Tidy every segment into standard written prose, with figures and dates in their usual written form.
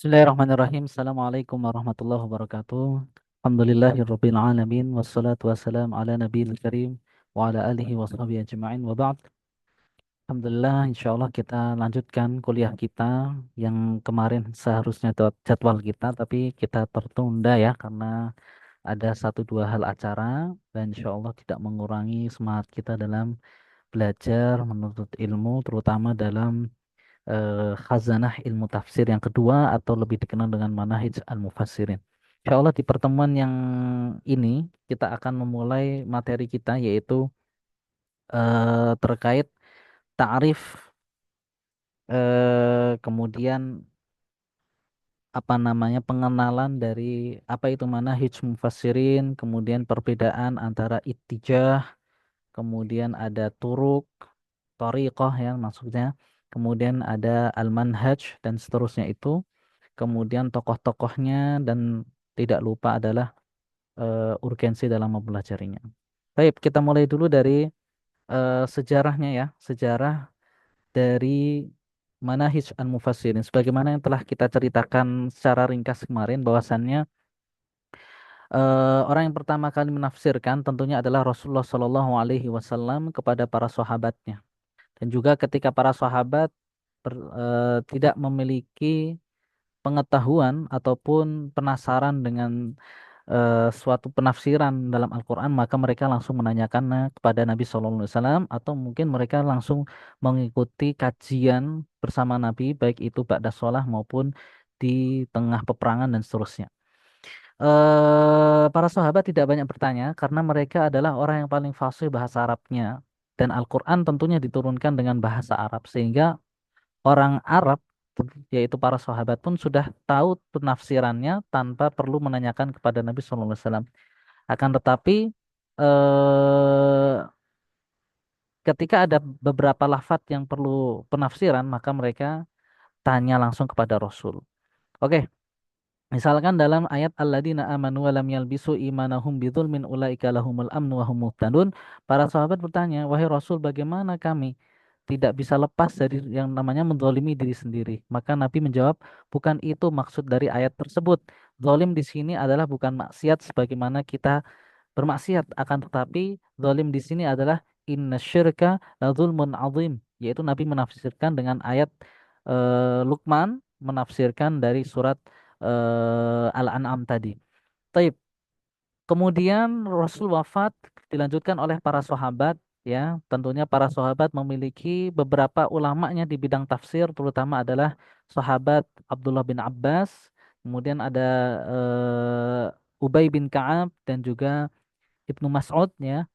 Bismillahirrahmanirrahim. Assalamualaikum warahmatullahi wabarakatuh. Alhamdulillahirabbil alamin wassalatu wassalamu ala nabiyil karim wa ala alihi washabihi ajma'in wa ba'd. Alhamdulillah insyaallah kita lanjutkan kuliah kita yang kemarin seharusnya jadwal kita tapi kita tertunda ya karena ada satu dua hal acara dan insyaallah tidak mengurangi semangat kita dalam belajar menuntut ilmu terutama dalam khazanah ilmu tafsir yang kedua atau lebih dikenal dengan manahij al-mufassirin. Insya Allah di pertemuan yang ini kita akan memulai materi kita yaitu terkait ta'rif kemudian apa namanya pengenalan dari apa itu manahij mufassirin, kemudian perbedaan antara ittijah, kemudian ada turuk, thariqah ya maksudnya, kemudian ada al-manhaj dan seterusnya itu. Kemudian tokoh-tokohnya dan tidak lupa adalah urgensi dalam mempelajarinya. Baik, kita mulai dulu dari sejarahnya ya, sejarah dari Manahij Al-Mufassirin. Sebagaimana yang telah kita ceritakan secara ringkas kemarin, bahwasannya orang yang pertama kali menafsirkan tentunya adalah Rasulullah Shallallahu Alaihi Wasallam kepada para sahabatnya. Dan juga ketika para sahabat tidak memiliki pengetahuan ataupun penasaran dengan suatu penafsiran dalam Al-Quran, maka mereka langsung menanyakannya kepada Nabi SAW atau mungkin mereka langsung mengikuti kajian bersama Nabi, baik itu ba'da sholah maupun di tengah peperangan dan seterusnya. Para sahabat tidak banyak bertanya karena mereka adalah orang yang paling fasih bahasa Arabnya dan Al-Quran tentunya diturunkan dengan bahasa Arab sehingga orang Arab yaitu para sahabat pun sudah tahu penafsirannya tanpa perlu menanyakan kepada Nabi SAW. Akan tetapi eh, ketika ada beberapa lafaz yang perlu penafsiran, maka mereka tanya langsung kepada Rasul. Oke, misalkan dalam ayat alladzina amanu wa lam yalbisu imanahum bidzulmin ulaika lahumul amnu wa hum muhtadun, para sahabat bertanya, "Wahai Rasul, bagaimana kami tidak bisa lepas dari yang namanya menzalimi diri sendiri?" Maka Nabi menjawab, "Bukan itu maksud dari ayat tersebut. Zalim di sini adalah bukan maksiat sebagaimana kita bermaksiat, akan tetapi zalim di sini adalah innasyirka ladzulmun azim." Yaitu Nabi menafsirkan dengan ayat Luqman, menafsirkan dari surat Al-An'am tadi. Taib. Kemudian Rasul wafat dilanjutkan oleh para sahabat ya. Tentunya para sahabat memiliki beberapa ulamanya di bidang tafsir terutama adalah sahabat Abdullah bin Abbas, kemudian ada Ubay bin Ka'ab dan juga Ibnu Mas'ud ya.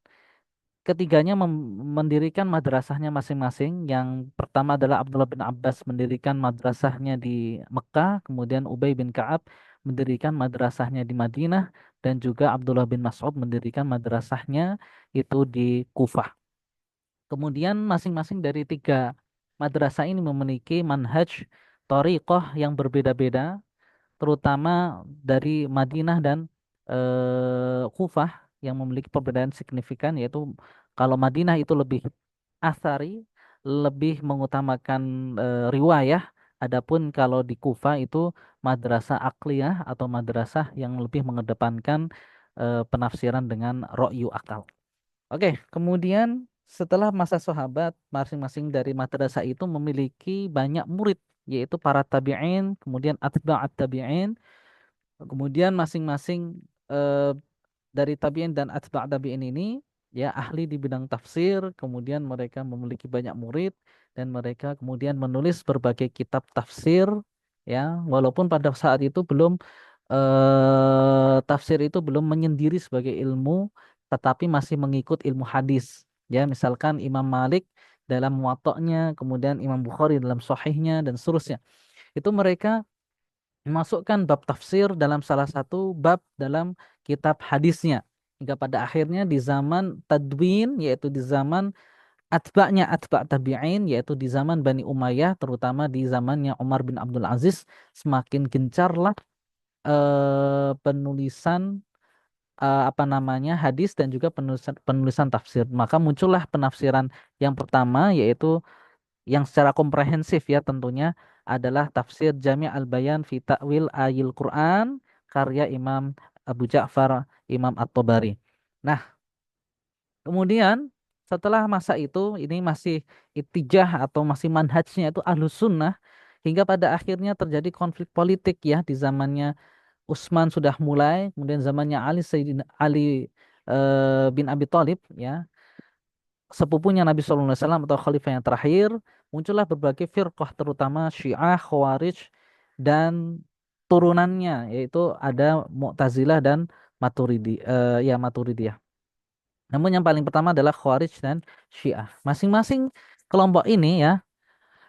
Ketiganya mendirikan madrasahnya masing-masing. Yang pertama adalah Abdullah bin Abbas mendirikan madrasahnya di Mekah, kemudian Ubay bin Ka'ab mendirikan madrasahnya di Madinah, dan juga Abdullah bin Mas'ud mendirikan madrasahnya itu di Kufah. Kemudian masing-masing dari tiga madrasah ini memiliki manhaj thariqah yang berbeda-beda, terutama dari Madinah dan Kufah yang memiliki perbedaan signifikan, yaitu kalau Madinah itu lebih asari, lebih mengutamakan riwayah, adapun kalau di Kufah itu madrasah akliyah atau madrasah yang lebih mengedepankan penafsiran dengan ro'yu akal. Oke, kemudian setelah masa sahabat, masing-masing dari madrasah itu memiliki banyak murid, yaitu para tabi'in, kemudian atba'at tabi'in. Kemudian masing-masing dari tabi'in dan atba' tabi'in ini ya ahli di bidang tafsir, kemudian mereka memiliki banyak murid dan mereka kemudian menulis berbagai kitab tafsir ya, walaupun pada saat itu belum tafsir itu belum menyendiri sebagai ilmu, tetapi masih mengikut ilmu hadis. Ya, misalkan Imam Malik dalam Muwatta'nya, kemudian Imam Bukhari dalam Sahihnya dan seterusnya. Itu mereka memasukkan bab tafsir dalam salah satu bab dalam kitab hadisnya. Hingga pada akhirnya di zaman tadwin, yaitu di zaman atba'nya atba' tabi'in, yaitu di zaman Bani Umayyah, terutama di zamannya Umar bin Abdul Aziz, semakin gencarlah penulisan apa namanya hadis dan juga penulisan penulisan tafsir. Maka muncullah penafsiran yang pertama, yaitu yang secara komprehensif ya tentunya adalah tafsir Jami' al-Bayan fi Ta'wil Ayil Quran karya Imam Abu Ja'far Imam At-Tabari. Nah, kemudian setelah masa itu ini masih itijah atau masih manhajnya itu Ahlus Sunnah hingga pada akhirnya terjadi konflik politik ya di zamannya Utsman sudah mulai, kemudian zamannya Ali Sayyidina Ali bin Abi Thalib ya, sepupunya Nabi Shallallahu Alaihi Wasallam atau khalifah yang terakhir, muncullah berbagai firqah terutama Syiah, Khawarij dan turunannya yaitu ada Mu'tazilah dan Maturidiyah. Namun yang paling pertama adalah Khawarij dan Syiah. Masing-masing kelompok ini ya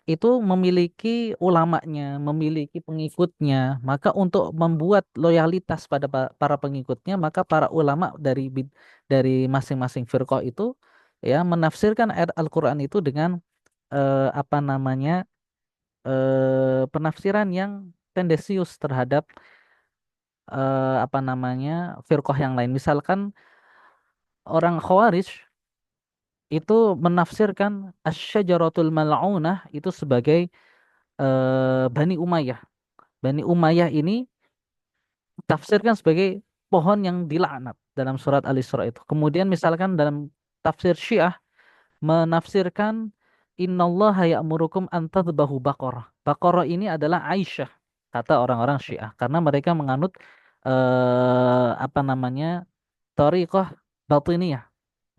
itu memiliki ulamanya, memiliki pengikutnya. Maka untuk membuat loyalitas pada para pengikutnya, maka para ulama dari masing-masing firqah itu ya menafsirkan ayat Al-Qur'an itu dengan apa namanya? Penafsiran yang tendensius terhadap apa namanya? Firqah yang lain. Misalkan orang Khawarij itu menafsirkan asyajaratul mal'unah itu sebagai Bani Umayyah. Bani Umayyah ini tafsirkan sebagai pohon yang dilaknat dalam surat Al-Isra itu. Kemudian misalkan dalam tafsir Syiah menafsirkan innallaha ya'murukum an tadhbahu baqarah. Baqarah ini adalah Aisyah kata orang-orang Syiah karena mereka menganut apa namanya? Thariqah batiniyah,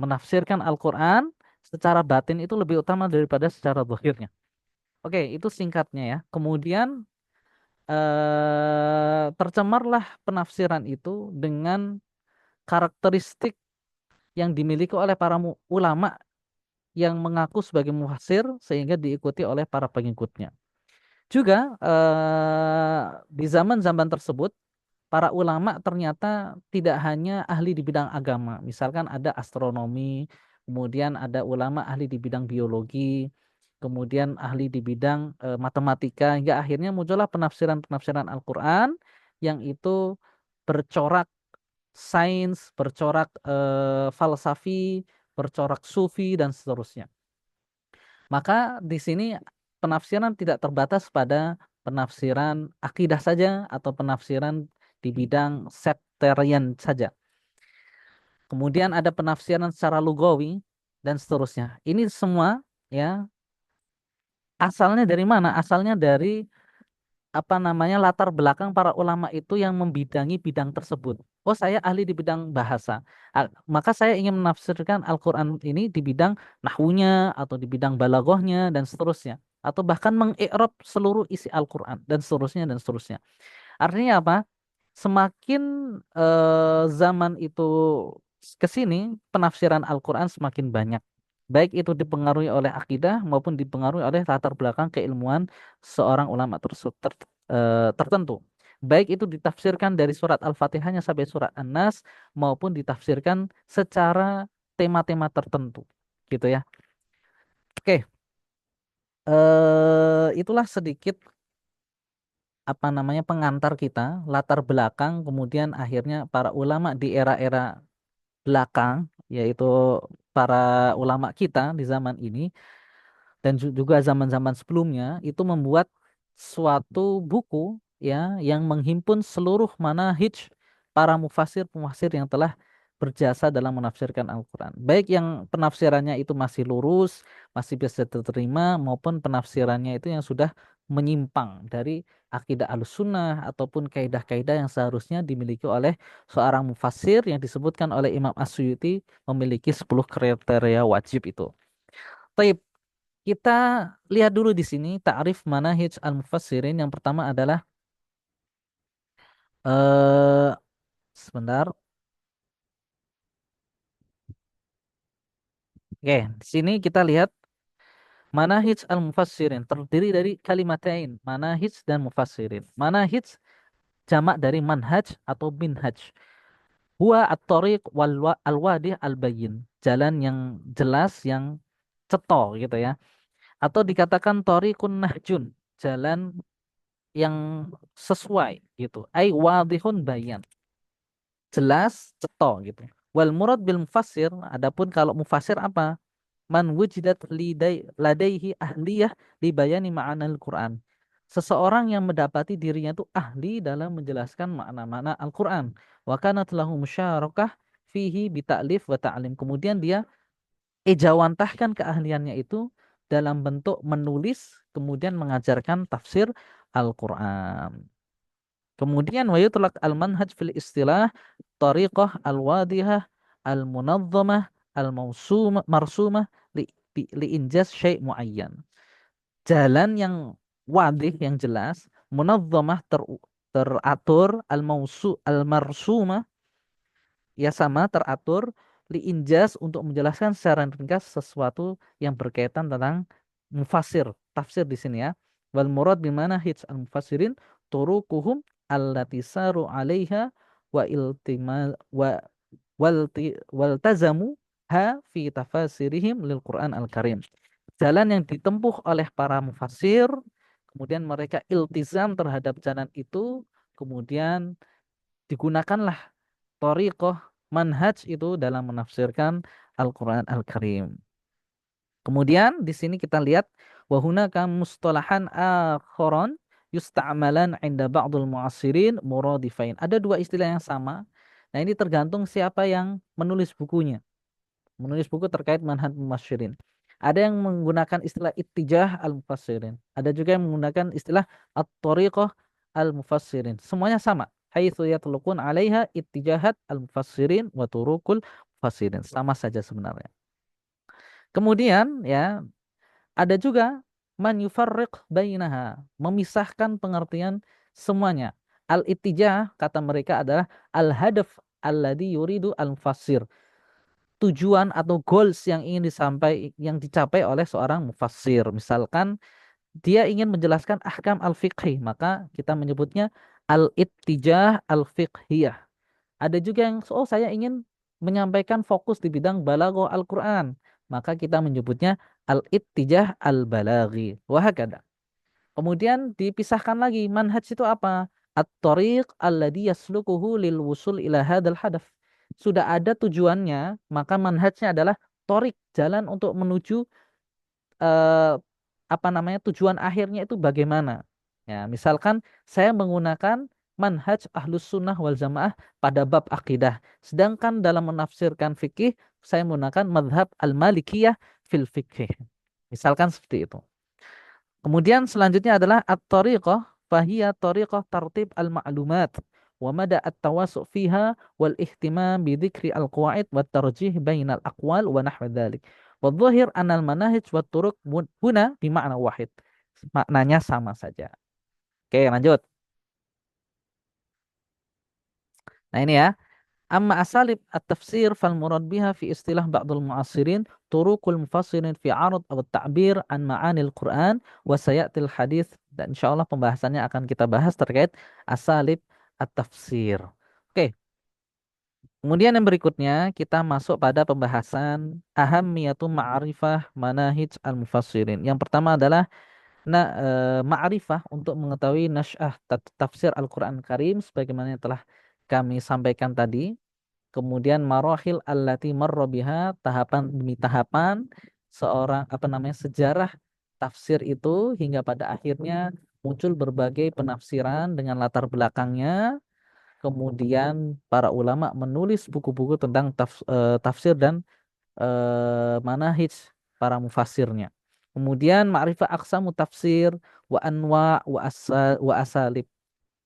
menafsirkan Al-Qur'an secara batin itu lebih utama daripada secara zahirnya. Oke, itu singkatnya ya. Kemudian tercemarlah penafsiran itu dengan karakteristik yang dimiliki oleh para ulama yang mengaku sebagai mufassir sehingga diikuti oleh para pengikutnya. Juga di zaman-zaman tersebut para ulama ternyata tidak hanya ahli di bidang agama. Misalkan ada astronomi, kemudian ada ulama ahli di bidang biologi, kemudian ahli di bidang matematika, hingga akhirnya muncullah penafsiran-penafsiran Al-Qur'an yang itu bercorak sains, bercorak falsafi, bercorak sufi dan seterusnya. Maka di sini penafsiran tidak terbatas pada penafsiran akidah saja atau penafsiran di bidang sekterian saja. Kemudian ada penafsiran secara lugawi dan seterusnya. Ini semua ya asalnya dari mana? Asalnya dari apa namanya latar belakang para ulama itu yang membidangi bidang tersebut. Oh, saya ahli di bidang bahasa. Maka saya ingin menafsirkan Al-Qur'an ini di bidang nahwunya atau di bidang balaghahnya dan seterusnya. Atau bahkan mengi'rab seluruh isi Al-Qur'an dan seterusnya dan seterusnya. Artinya apa? Semakin zaman itu ke sini, penafsiran Al-Qur'an semakin banyak. Baik itu dipengaruhi oleh akidah maupun dipengaruhi oleh latar belakang keilmuan seorang ulama tertentu. Baik itu ditafsirkan dari surat Al-Fatihahnya sampai surat An-Nas maupun ditafsirkan secara tema-tema tertentu. Gitu ya. Oke, itulah sedikit apa namanya pengantar kita, latar belakang, kemudian akhirnya para ulama di era-era belakang, yaitu para ulama kita di zaman ini dan juga zaman-zaman sebelumnya itu membuat suatu buku ya yang menghimpun seluruh manahij para mufasir-mufasir yang telah berjasa dalam menafsirkan Al-Qur'an. Baik yang penafsirannya itu masih lurus, masih bisa diterima maupun penafsirannya itu yang sudah menyimpang dari akidah Ahlussunnah ataupun kaidah-kaidah yang seharusnya dimiliki oleh seorang mufasir yang disebutkan oleh Imam As-Suyuti memiliki 10 kriteria wajib itu. Taib, kita lihat dulu di sini ta'rif manahij al-mufassirin. Yang pertama adalah eh sebentar. Oke, di sini kita lihat manahij al-mufassirin terdiri dari kalimatain, manahij dan mufassirin. Manahij jamak dari manhaj atau minhaj. Huwa at-tariq al-wadih al-bayyin. Jalan yang jelas, yang cetol gitu ya. Atau dikatakan tariqun nahjun, jalan yang sesuai gitu. Ai wadihun bayan, jelas ceto gitu. Wal murad bil mufassir, adapun kalau mufassir apa? man wujidat ladaihi ahliyah li bayani ma'anal Quran. Seseorang yang mendapati dirinya itu ahli dalam menjelaskan makna-makna Al-Quran. Wa kanat lahu musyarakah fihi bita'lif wa ta'lim. Kemudian dia ejawantahkan keahliannya itu dalam bentuk menulis kemudian mengajarkan tafsir Al-Quran. Kemudian wa yutlaq al-manhaj fil istilah tariqah al-wadihah al-munazzamah al-marsumah marsumah li injaz syai' muayyan. Jalan yang wadih yang jelas, munazzamah teratur, al-marsumah ya sama teratur liinjas untuk menjelaskan secara ringkas sesuatu yang berkaitan tentang mufasir, tafsir di sini ya. Wal murad bimana hits al mufassirin turukuhum allati saru 'alaiha wa iltima waltazamu ha fi tafasirihim lil Quran al-Karim. Jalan yang ditempuh oleh para mufassir, kemudian mereka iltizam terhadap jalan itu, kemudian digunakanlah thariqah manhaj itu dalam menafsirkan Al-Quran Al-Karim. Kemudian di sini kita lihat wahunaka mustalahan akharon yusta'malan 'inda ba'dul mu'assirin muradifain. Ada dua istilah yang sama. Nah, ini tergantung siapa yang menulis bukunya. Menulis buku terkait manhaj mufassirin. Ada yang menggunakan istilah ittijah al-mufassirin. Ada juga yang menggunakan istilah at-tariqah al-mufassirin. Semuanya sama. Haitsu yatlaqun 'alaiha ittijahat al-mufassirin wa turukul mufassirin. Sama saja sebenarnya. Kemudian ya ada juga man yufarriq bainaha, memisahkan pengertian semuanya. Al-ittijah kata mereka adalah al-hadaf alladhi yuridu al-mufassir. Tujuan atau goals yang dicapai oleh seorang mufassir. Misalkan dia ingin menjelaskan ahkam al-fiqhi, maka kita menyebutnya al-ittijah al-fiqhiyah. Ada juga yang saya ingin menyampaikan fokus di bidang balaghah Al-Qur'an, maka kita menyebutnya al-ittijah al-balaghi. Wahakada. Kemudian dipisahkan lagi manhaj itu apa? At-tariq alladhi yaslukuhu lil wusul ila hadzal hadaf. Sudah ada tujuannya, maka manhajnya adalah torik, jalan untuk menuju eh, tujuan akhirnya itu bagaimana. Ya, misalkan saya menggunakan manhaj ahlus sunnah wal jamaah pada bab akidah. Sedangkan dalam menafsirkan fikih, saya menggunakan madhab al-malikiyah fil fikih. Misalkan seperti itu. Kemudian selanjutnya adalah at-tariqah, fahiya tariqah tartib al-ma'lumat wa mada at-tawassu' fiha wal ihtimam bi dzikri al-qawaid wa tarjih bainal aqwal wa nahwa dzalik. Wa dhahir anal manahij wa turuq huna bi ma'na wahid. Maknanya sama saja. Oke, lanjut. Nah, ini ya. Amma asalib at-tafsir fal murad biha fi istilah ba'dul mu'assirin turuqul mufassirin fi 'arad aw ta'bir an ma'anil Qur'an wa sayatil hadis, dan insyaallah pembahasannya akan kita bahas terkait asalib at-tafsir. Oke, kemudian yang berikutnya kita masuk pada pembahasan ahammiyatu ma'rifah manahij al-mufassirin. Yang pertama adalah ma'rifah untuk mengetahui nasy'ah tafsir Al-Qur'an Karim sebagaimana yang telah kami sampaikan tadi. Kemudian marahil allati marra biha, tahapan demi tahapan seorang sejarah tafsir itu hingga pada akhirnya muncul berbagai penafsiran dengan latar belakangnya. Kemudian para ulama menulis buku-buku tentang tafsir dan manahij para mufassirnya. Kemudian ma'rifah aqsamu tafsir wa anwa wa asalib,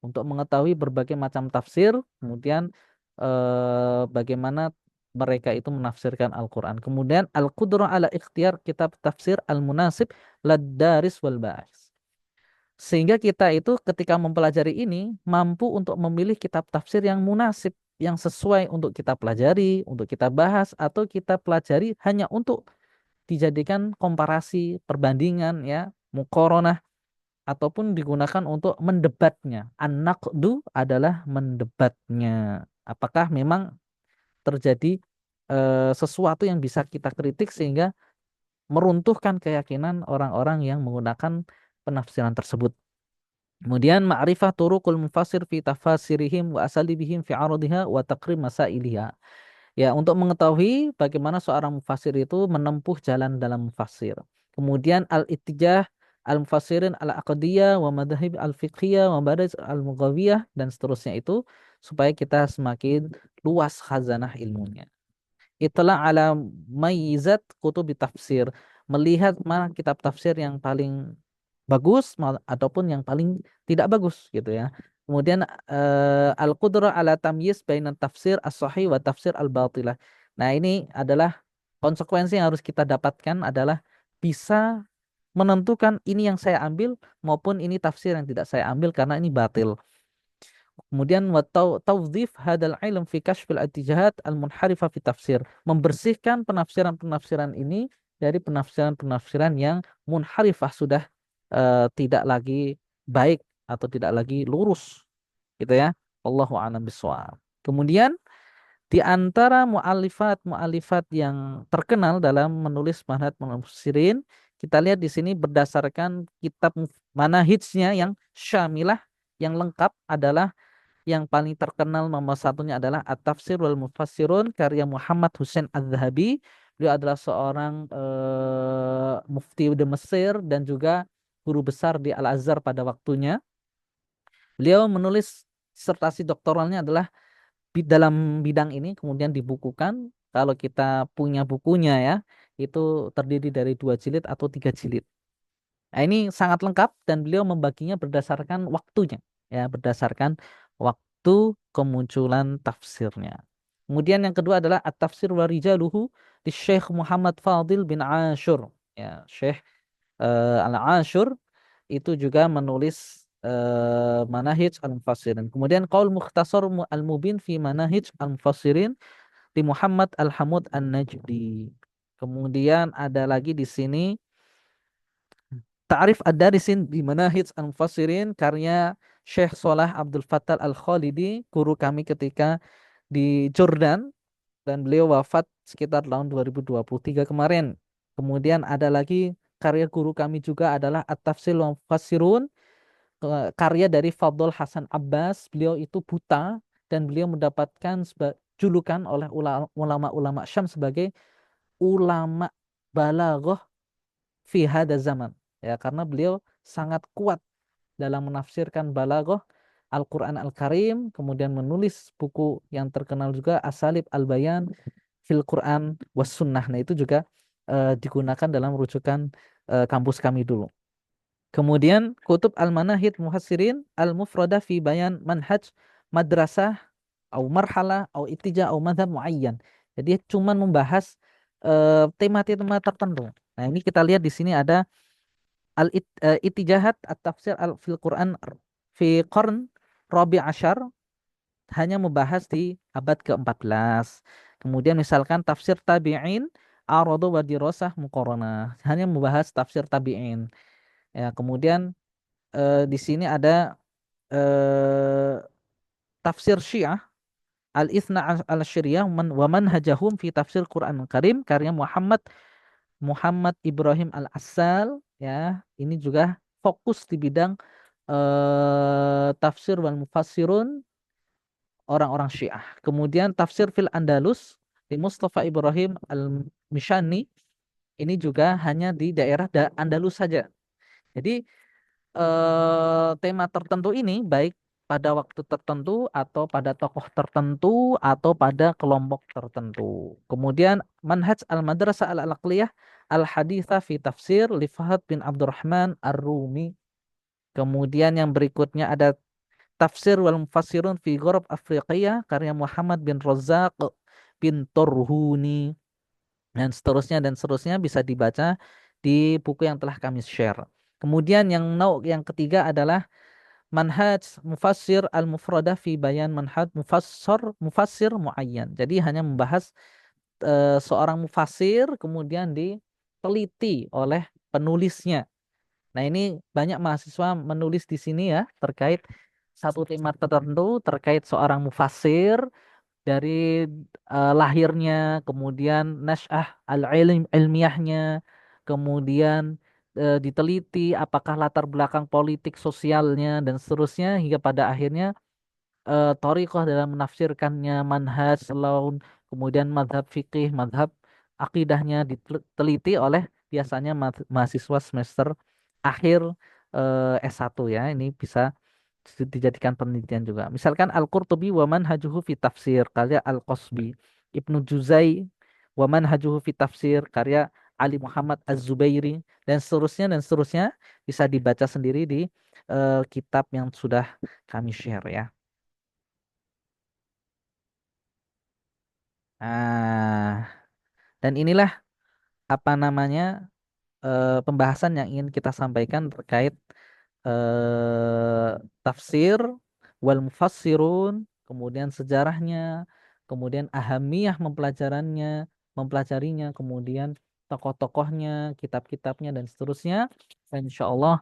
untuk mengetahui berbagai macam tafsir, kemudian bagaimana mereka itu menafsirkan Al-Quran. Kemudian al-qudrah ala ikhtiyar kitab tafsir al-munasib lad-daris wal ba'is. Sehingga kita itu ketika mempelajari ini mampu untuk memilih kitab tafsir yang munasib, yang sesuai untuk kita pelajari, untuk kita bahas, atau kita pelajari hanya untuk dijadikan komparasi, perbandingan ya, muqaranah, ataupun digunakan untuk mendebatnya. An-naqdu adalah mendebatnya. Apakah memang terjadi sesuatu yang bisa kita kritik sehingga meruntuhkan keyakinan orang-orang yang menggunakan penafsiran tersebut. Kemudian ma'rifah turuqul mufassir fi tafasirihim wa asalibihim fi 'aradiha wa taqrim masailiha. Ya, untuk mengetahui bagaimana seorang mufassir itu menempuh jalan dalam mufassir. Kemudian al-ittijah al-mufassirin al-aqdiyah wa madhahib al-fiqhiyah wa madaris al-mughawiyah dan seterusnya itu supaya kita semakin luas khazanah ilmunya. Itulah ala mayyizat kutub tafsir, melihat mana kitab tafsir yang paling bagus ataupun yang paling tidak bagus gitu ya. Kemudian al-qudrah ala tamyiz baina tafsir as-sahih wa tafsir al-batilah. Nah, ini adalah konsekuensi yang harus kita dapatkan adalah bisa menentukan ini yang saya ambil maupun ini tafsir yang tidak saya ambil karena ini batil. Kemudian wa tawdhif hadal ilm fi kashfil atijahat al-munharifah fi tafsir. Membersihkan penafsiran-penafsiran ini dari penafsiran-penafsiran yang munharifah sudah tidak lagi baik atau tidak lagi lurus gitu ya. Allahu a'lam bishawab. Kemudian di antara mu'alifat-mu'alifat yang terkenal dalam menulis manhaj mufassirin, kita lihat di sini berdasarkan kitab manahijnya yang syamilah, yang lengkap adalah yang paling terkenal nomor satunya adalah At-Tafsir wal Mufassirun karya Muhammad Hussein Az-Zahabi. Beliau adalah seorang mufti di Mesir dan juga guru besar di Al-Azhar pada waktunya. Beliau menulis disertasi doktoralnya adalah dalam bidang ini kemudian dibukukan. Kalau kita punya bukunya ya, itu terdiri dari 2 jilid atau 3 jilid. Nah, ini sangat lengkap dan beliau membaginya berdasarkan waktunya, ya, berdasarkan waktu kemunculan tafsirnya. Kemudian yang kedua adalah At-Tafsir wa Rijaluhu di Syekh Muhammad Fadil bin Ashur. Ya, Syekh Al-Ashur itu juga menulis Manahij Al-Mufassirin. Kemudian Qaul Mukhtasar Al-Mubin fi Manahij Al-Mufassirin di Muhammad Al-Hamud An-Najdi. Kemudian ada lagi di sini Ta'rif Ad-Darisin di Manahij Al-Mufassirin karya Syekh Salah Abdul Fattah Al-Khalidi, guru kami ketika di Jordan dan beliau wafat sekitar tahun 2023 kemarin. Kemudian ada lagi karya guru kami juga adalah At-Tafsir wa Mufassirun, karya dari Fadl Hasan Abbas. Beliau itu buta dan beliau mendapatkan julukan oleh ulama-ulama Syam sebagai ulama balaghah fi hada zaman, ya, karena beliau sangat kuat dalam menafsirkan balaghah Al-Quran Al-Karim, kemudian menulis buku yang terkenal juga Asalib Al-Bayan fil Quran was Sunnah. Nah, itu juga digunakan dalam rujukan kampus kami dulu. Kemudian Kutub Al-Manahid Muhassirin Al-Mufradah fi Bayan Manhaj Madrasah au marhalah au ittija au madhab muayyan. Jadi cuma membahas tema-tema tertentu. Nah, ini kita lihat di sini ada al-ittijahat at-tafsir fil Quran fi qarn Rabi Ashar, hanya membahas di abad ke-14. Kemudian misalkan tafsir tabi'in aradu wa dirasah muqaranah, hanya membahas tafsir tabi'in. Ya, kemudian di sini ada eh, tafsir Syiah Al-Ithna al-Syiriyah wa manhajahum fi tafsir Quran Karim karya Muhammad Muhammad Ibrahim Al-Assal, ya. Ini juga fokus di bidang tafsir wal mufassirun orang-orang Syiah. Kemudian tafsir fil Andalus di Mustafa Ibrahim Al-Mishani, ini juga hanya di daerah Andalus saja. Jadi tema tertentu ini baik pada waktu tertentu atau pada tokoh tertentu atau pada kelompok tertentu. Kemudian Manhaj Al-Madrasah Al-Aqliyah Al-Haditha fi Tafsir li Fahad bin Abdurrahman Ar-Rumi. Kemudian yang berikutnya ada Tafsir wal Mufassirun fi Ghurab Afriqiyah karya Muhammad bin Razak bin Turhuni, dan seterusnya bisa dibaca di buku yang telah kami share. Kemudian yang ketiga adalah Manhaj Mufassir Al-Mufradah fi Bayan Manhaj Mufassir Muayyan. Jadi hanya membahas seorang mufassir kemudian diteliti oleh penulisnya. Nah, ini banyak mahasiswa menulis di sini ya terkait satu tema tertentu, terkait seorang mufassir dari lahirnya, kemudian nasyah ilmiahnya, kemudian diteliti apakah latar belakang politik sosialnya dan seterusnya hingga pada akhirnya thariqah dalam menafsirkannya, manhaj, laun, kemudian madhab fikih, madhab akidahnya diteliti oleh biasanya mahasiswa semester akhir S1 ya. Ini bisa dijadikan penelitian juga. Misalkan Al-Qurtubi wa manhajuhu fi tafsir karya Al-Qasbi, Ibnu Juzai wa manhajuhu fi tafsir karya Ali Muhammad Az-Zubairi dan seterusnya bisa dibaca sendiri di kitab yang sudah kami share ya. Nah, dan inilah apa namanya pembahasan yang ingin kita sampaikan terkait tafsir wal mufassirun, kemudian sejarahnya, kemudian ahamiyah mempelajarinya, kemudian tokoh-tokohnya, kitab-kitabnya dan seterusnya. Dan insya Allah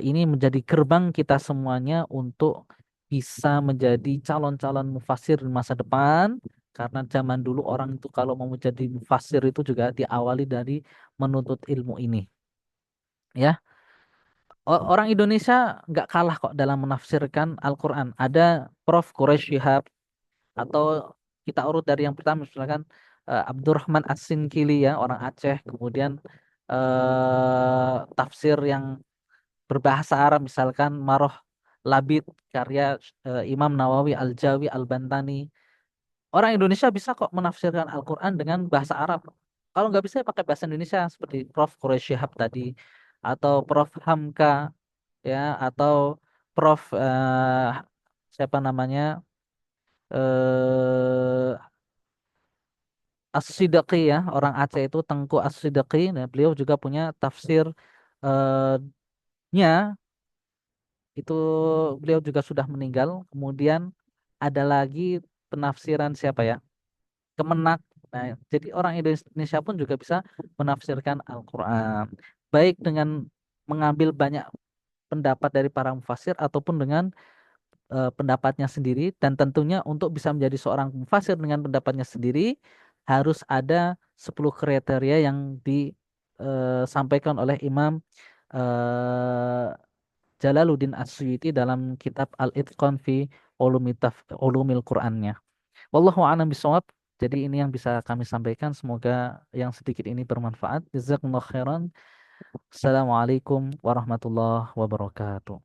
ini menjadi gerbang kita semuanya untuk bisa menjadi calon-calon mufassir di masa depan. Karena zaman dulu orang itu kalau mau menjadi mufassir itu juga diawali dari menuntut ilmu ini. Ya, orang Indonesia nggak kalah kok dalam menafsirkan Al-Quran. Ada Prof. Quraisy Shihab atau kita urut dari yang pertama misalkan Abdurrahman As-Sinkili ya orang Aceh. Kemudian tafsir yang berbahasa Arab misalkan Maroh Labid karya Imam Nawawi Al-Jawi Al-Bantani. Orang Indonesia bisa kok menafsirkan Al-Quran dengan bahasa Arab. Kalau nggak bisa ya pakai bahasa Indonesia seperti Prof. Quraisy Shihab tadi atau Prof. Hamka ya atau Prof siapa namanya As-Sidaqi ya orang Aceh itu Tengku As-Sidaqi. Nah, beliau juga punya tafsir eh, nya itu beliau juga sudah meninggal. Kemudian ada lagi penafsiran siapa ya? Kemenak. Nah, jadi orang Indonesia pun juga bisa menafsirkan Al-Quran baik dengan mengambil banyak pendapat dari para mufasir ataupun dengan pendapatnya sendiri, dan tentunya untuk bisa menjadi seorang mufasir dengan pendapatnya sendiri harus ada 10 kriteria yang disampaikan oleh Imam eh, Jalaluddin As-Suyuti dalam kitab Al-Itqan fi Ulumil Qur'annya. Wallahu a'lam bishawab. Jadi ini yang bisa kami sampaikan. Semoga yang sedikit ini bermanfaat. Jazakumullah khairan. Assalamualaikum warahmatullahi wabarakatuh.